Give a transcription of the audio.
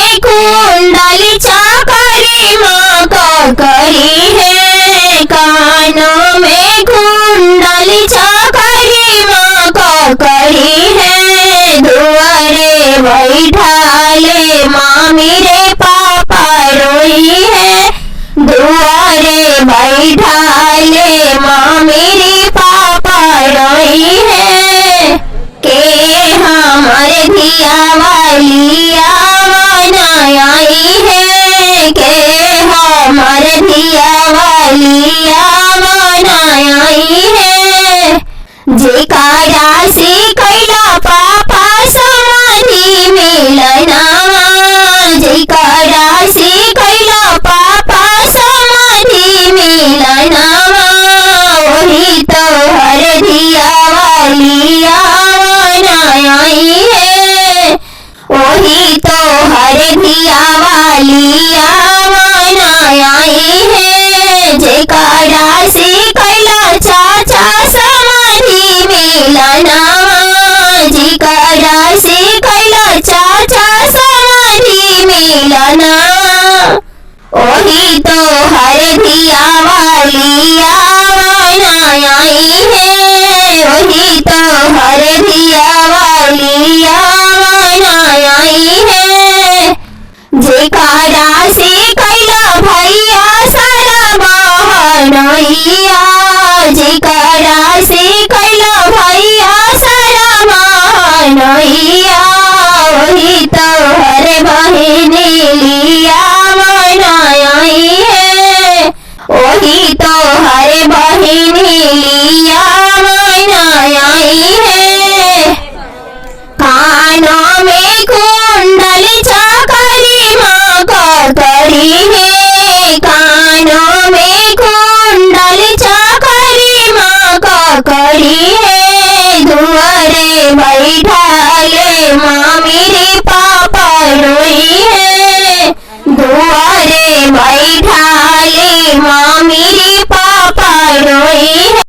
में कुंडली चाकरी माँ ककरी है। कानों में कुंडली चाकरी माँ ककरी है। दुआरे बैठाले माँ मेरे पापा रोई है। दुआरे बैठाले माँ मेरे पापा रोई है। के हमारे धिया वाली आवाना आई है। के हमारे धिया वाली आवाना आई है। जेकारा से कैला पापा समाधि मिलना। जेकारा से कैला पापा समाधि मिलना। वही तो हर धिया वाली आवाना आई है। वही तो हर धिया वाली आवाना आई है। जेकारा से कैला चाचा समाधि मिलना। जेकारा से कैला चाचा समाधि मिलना। वही तो हर धिया वाली आवाना आई है। वही तो हर धिया वाली आवाना आई है। जेकारा से कैला भैया सारा बहनैया। जेकारा से कैला भैया सारा बहनैया। वही तो हर बहन लिया आई है। वही तो हर बहन लिया आई है। कानों में कुंडली चाकरी माँ ककरी है। कानों में कुंडली चाकरी माँ ककरी है। दुआरे बैठा